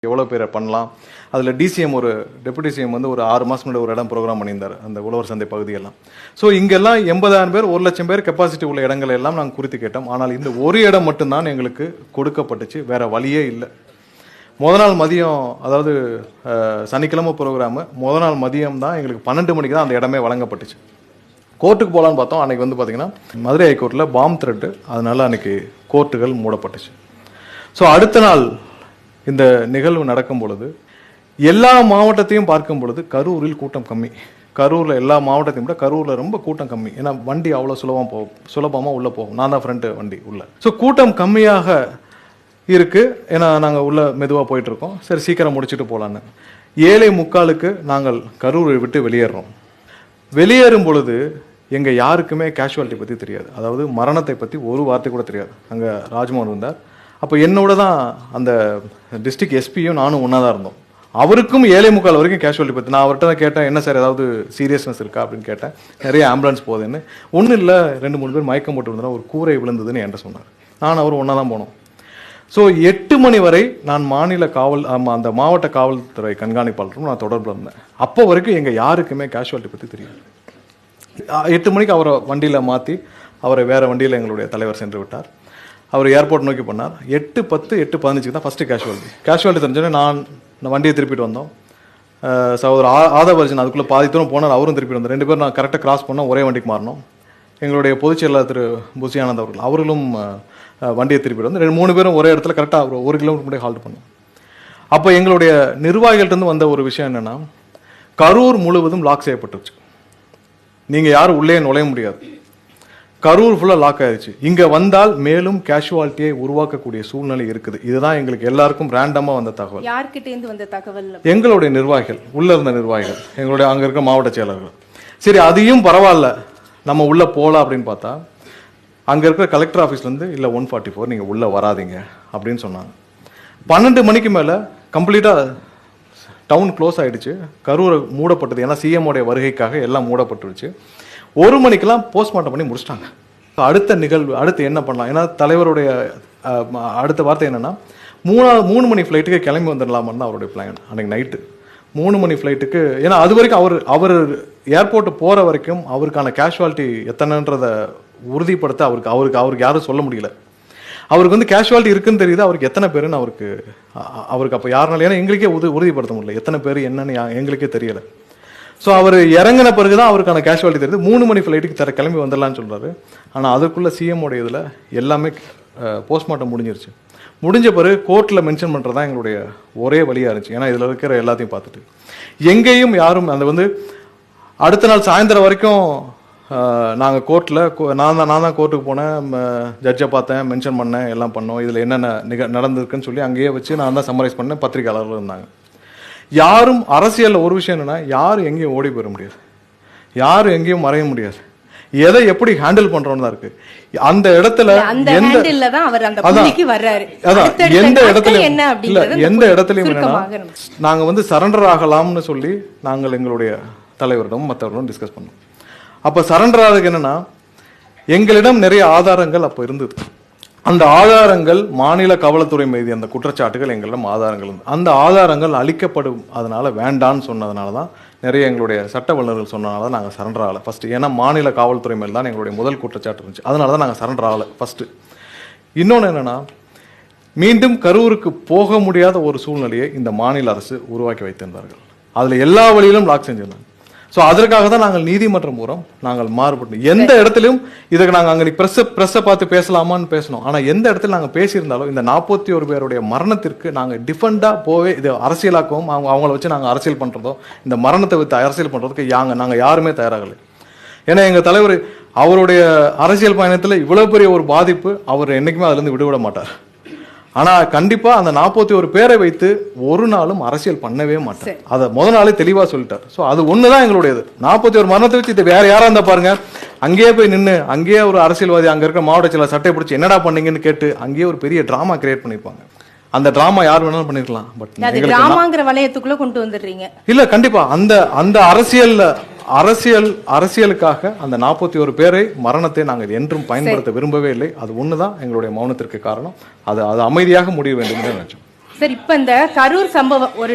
எவ்வளோ பேரை பண்ணலாம். அதில் டிசிஎம் டெபுட்டி சிஎம் வந்து ஒரு 6 மாதம் முன்னாடி ஒரு இடம் ப்ரோக்ராம் பண்ணியிருந்தார், அந்த உழவர் சந்தை பகுதியெல்லாம். ஸோ இங்கெல்லாம் 80,000 பேர் 1,00,000 பேர் கெப்பாசிட்டி உள்ள இடங்கள் எல்லாம் நாங்கள் குறித்து கேட்டோம். ஆனால் இந்த ஒரு இடம் மட்டும்தான் எங்களுக்கு கொடுக்கப்பட்டுச்சு, வேற வழியே இல்லை. நாள் மதியம், அதாவது சனிக்கிழமை ப்ரோக்ராமு, நாள் மதியம் தான் எங்களுக்கு 12 மணிக்கு தான் அந்த இடமே வழங்கப்பட்டுச்சு. கோர்ட்டுக்கு போகலான்னு பார்த்தோம். அன்றைக்கி வந்து பார்த்திங்கன்னா மதுரை ஹைகோர்ட்டில் பாம் த்ரெட்டு, அதனால் அன்றைக்கி கோர்ட்டுகள் மூடப்பட்டுச்சு. ஸோ அடுத்த நாள் இந்த நிகழ்வு நடக்கும் பொழுது எல்லா மாவட்டத்தையும் பார்க்கும் பொழுது கரூரில் கூட்டம் கம்மி. கரூரில் எல்லா மாவட்டத்தையும் விட கரூரில் ரொம்ப கூட்டம் கம்மி. ஏன்னா வண்டி அவ்வளோ சுலபமாக உள்ளே போகும். நான் தான் ஃப்ரண்ட்டு வண்டி உள்ள. ஸோ கூட்டம் கம்மியாக இருக்குது. ஏன்னா நாங்கள் உள்ளே மெதுவாக போயிட்டுருக்கோம். சரி சீக்கிரம் முடிச்சுட்டு போகலான்னு 7:45 நாங்கள் கரூரை விட்டு வெளியேறோம். வெளியேறும் பொழுது எங்கள் யாருக்குமே கேஷுவாலிட்டி பற்றி தெரியாது, அதாவது மரணத்தை பற்றி ஒரு வார்த்தை கூட தெரியாது. அங்கே ராஜ்மோகன் இருந்தார். அப்போ என்னோட தான் அந்த டிஸ்ட்ரிக்ட் எஸ்பியும் நானும் ஒன்றா தான் இருந்தோம். அவருக்கும் 7:45 வரைக்கும் கேஷுவாலிட்டி பற்றி நான் அவர்கிட்ட தான் கேட்டேன், என்ன சார் ஏதாவது சீரியஸ்னஸ் இருக்கா அப்படின்னு கேட்டேன். நிறைய ஆம்புலன்ஸ் போகுதுன்னு. ஒன்றும் இல்லை, 2-3 பேர் மயக்கம் போட்டு விழுந்தா ஒரு கூரை விழுந்ததுன்னு என்கிட்ட சொன்னார். நான் அவர் ஒன்றா தான் போனோம். ஸோ 8 மணி வரை நான் மாநில அந்த மாவட்ட காவல்துறை கண்காணிப்பாளரும் நான் தொடர்பில் இருந்தேன். அப்போ வரைக்கும் எங்கள் யாருக்குமே கேஷுவாலிட்டி பற்றி தெரியாது. 8 மணிக்கு அவரை வண்டியில் மாற்றி அவரை வேறு வண்டியில் எங்களுடைய தலைவர் சென்று விட்டார். அவர் ஏர்போர்ட் நோக்கி பண்ணார். 8:10 8:15 தான் ஃபஸ்ட்டு கேஷுவாலிட்டி தெரிஞ்சோன்னே நான் வண்டியை திருப்பிட்டு வந்தோம். சகோதரர் ஆதவர்ஜன் அதுக்குள்ளே பாதி தூரம் போனார், அவரும் திருப்பிட்டு வந்தார். 2 பேரும் நான் கரெக்டாக கிராஸ் பண்ணோம், ஒரே வண்டிக்கு மாறினோம். எங்களுடைய பொதுச் செயலாளர் திரு புசி ஆனந்த் அவர்களும் வண்டியை திருப்பிட்டு வந்து 3 பேரும் ஒரே இடத்துல கரெக்டாக 1 கிலோமீட்டர் முன்னாடி ஹால்ட் பண்ணோம். அப்போ எங்களுடைய நிர்வாகிகள்கிட்ட வந்த ஒரு விஷயம் என்னென்னா, கரூர் முழுவதும் லாக் செய்யப்பட்டுருச்சு. நீங்கள் யாரும் உள்ளே நுழைய முடியாது. கரூர் ஃபுல்லாக லாக் ஆயிடுச்சு. இங்கே வந்தால் மேலும் கேஷுவாலிட்டியை உருவாக்கக்கூடிய சூழ்நிலை இருக்குது. இதுதான் எங்களுக்கு எல்லாருக்கும் ரேண்டமாக வந்த தகவல். யார்கிட்டேருந்து வந்த தகவல்? எங்களுடைய நிர்வாகிகள், உள்ளே இருந்த நிர்வாகிகள், எங்களுடைய அங்கே இருக்க மாவட்ட செயலர்கள். சரி அதையும் பரவாயில்ல, நம்ம உள்ளே போகலாம் அப்படின்னு பார்த்தா அங்கே இருக்கிற கலெக்டர் ஆஃபீஸ்லேருந்து இல்லை 144 நீங்கள் உள்ளே வராதிங்க அப்படின்னு சொன்னாங்க. 12 மணிக்கு மேலே கம்ப்ளீட்டாக டவுன் க்ளோஸ் ஆகிடுச்சு. கரூரை மூடப்பட்டது. ஏன்னா சிஎம்ஓடைய வருகைக்காக எல்லாம் மூடப்பட்டுருச்சு. 1 மணிக்கெல்லாம் போஸ்ட்மார்ட்டம் பண்ணி முடிச்சிட்டாங்க. அடுத்த நிகழ்வு, அடுத்து என்ன பண்ணலாம்? ஏன்னா தலைவருடைய அடுத்த வார்த்தை என்னென்னா 3 மணி ஃப்ளைட்டுக்கு கிளம்பி வந்துடலாமான்னு தான் அவருடைய பிளான். அன்றைக்கி நைட்டு 3 மணி ஃப்ளைட்டுக்கு, ஏன்னா அது வரைக்கும் அவர் ஏர்போர்ட்டு போகிற வரைக்கும் அவருக்கான கேஷுவாலிட்டி எத்தனைன்றதை உறுதிப்படுத்த அவருக்கு யாரும் சொல்ல முடியல. அவருக்கு வந்து கேஷுவாலிட்டி இருக்குன்னு தெரியுது, அவருக்கு எத்தனை பேருன்னு அவருக்கு அப்போ யாருனால, ஏன்னா எங்களுக்கே உறுதிப்படுத்த முடியல எத்தனை பேர் என்னன்னு எங்களுக்கே தெரியலை. ஸோ அவர் இறங்கின பிறகு தான் அவருக்கான கேஷுவாலிட்டி தெரியுது. 3 மணி ஃப்ளைட்டுக்கு கிளம்பி வந்துடலான்னு சொல்கிறாரு. ஆனால் அதுக்குள்ளே சிஎம்ஓடைய இதில் எல்லாமே போஸ்ட்மார்ட்டம் முடிஞ்சிருச்சு. முடிஞ்ச பிறகு கோர்ட்டில் மென்ஷன் பண்ணுறது தான் எங்களுடைய ஒரே வழியாக இருந்துச்சு. ஏன்னா இதில் இருக்கிற எல்லாத்தையும் பார்த்துட்டு எங்கேயும் யாரும் அந்த வந்து அடுத்த நாள் சாயந்தரம் வரைக்கும் நாங்கள் கோர்ட்டில் நான் தான் கோர்ட்டுக்கு போனேன், ஜட்ஜை பார்த்தேன், மென்ஷன் பண்ணேன், எல்லாம் பண்ணோம். இதில் என்னென்ன நடந்திருக்குன்னு சொல்லி அங்கேயே வச்சு நான் தான் சம்மரைஸ் பண்ணேன். பத்திரிகையாளர்கள் இருந்தாங்க. யாரும் அரசியலில் ஒரு விஷயம் என்னென்னா, யாரும் எங்கேயும் ஓடி போயிட முடியாது, யாரும் எங்கேயும் மறைய முடியாது. எதை எப்படி ஹேண்டில் பண்றோம்னு தான் இருக்கு. அந்த இடத்துல எந்த இடத்துலயும் நாங்க வந்து சரண்டர் ஆகலாம்னு சொல்லி நாங்கள் எங்களுடைய தலைவரிடம் மற்றவர்களும் டிஸ்கஸ் பண்ணோம். அப்ப சரண்டர் ஆகுதுக்கு என்னன்னா, எங்களிடம் நிறைய ஆதாரங்கள் அப்ப இருந்தது. அந்த ஆதாரங்கள் மாநில காவல்துறை மீது அந்த குற்றச்சாட்டுகள் எங்களிடம் ஆதாரங்கள் இருந்தது. அந்த ஆதாரங்கள் அளிக்கப்படும், அதனால வேண்டான்னு சொன்னதுனால தான் நிறைய எங்களுடைய சட்ட வல்லுநர்கள் சொன்னதுனால தான் நாங்கள் சரண்டர் ஆகலை ஃபர்ஸ்ட். ஏன்னா மாநில காவல்துறை மேல் தான் எங்களுடைய முதல் குற்றச்சாட்டு இருந்துச்சு. அதனால தான் நாங்கள் சரண்டர் ஆகலை ஃபர்ஸ்ட். இன்னொன்று என்னன்னா, மீண்டும் கரூருக்கு போக முடியாத ஒரு சூழ்நிலையை இந்த மாநில அரசு உருவாக்கி வைத்திருந்தார்கள். அதில் எல்லா வழியிலும் லாக் செஞ்சிருந்தாங்க. ஸோ அதற்காக தான் நாங்கள் நீதிமன்றம் மூலம் நாங்கள் மாறுபட்டோம். எந்த இடத்துலையும் இதுக்கு நாங்கள் அங்கே ப்ரெஸ்ஸை பார்த்து பேசலாமான்னு பேசணும். ஆனால் எந்த இடத்துல நாங்கள் பேசியிருந்தாலும் இந்த 41 பேருடைய மரணத்திற்கு நாங்கள் டிஃபெண்டாக போவே இது அரசியலாக்கவும் அவங்கள வச்சு நாங்கள் அரசியல் பண்ணுறதோ இந்த மரணத்தை வைத்து அரசியல் பண்ணுறதுக்கு நாங்கள் யாருமே தயாராகலை. ஏன்னா எங்கள் தலைவர் அவருடைய அரசியல் பயணத்தில் இவ்வளோ பெரிய ஒரு பாதிப்பு, அவர் என்றைக்குமே அதுலேருந்து விடுவிட மாட்டார். ஆனால் கண்டிப்பாக அந்த 41 பேரை வைத்து ஒரு நாளும் அரசியல் பண்ணவே மாட்டார். அதை முதல் நாளே தெளிவாக சொல்லிட்டார். ஸோ அது ஒன்று தான் எங்களுடையது. 41 மரணத்தை வச்சு இது வேற யாராக இருந்தால் பாருங்க, அங்கேயே போய் நின்று அங்கேயே ஒரு அரசியல்வாதி அங்கே இருக்க மாவட்ட செயலர் சட்டை பிடிச்சி என்னடா பண்ணீங்கன்னு கேட்டு அங்கேயே ஒரு பெரிய டிராமா கிரியேட் பண்ணியிருப்பாங்க. அந்த டிராமா யார் வேணாலும் பண்ணிருக்கலாம். பட் டிராமாங்கிற வளையத்துக்குள்ள கொண்டு வந்துடுறீங்க. இல்ல கண்டிப்பா அந்த அரசியலுக்காக அந்த 41 பேரை மரணத்தை நாங்கள் என்றும் பயன்படுத்த விரும்பவே இல்லை. அது ஒண்ணுதான் எங்களுடைய மௌனத்திற்கு காரணம். அது அமைதியாக முடிய வேண்டும் என்று நினைச்சோம். சார் இப்ப இந்த கரூர் சம்பவம் ஒரு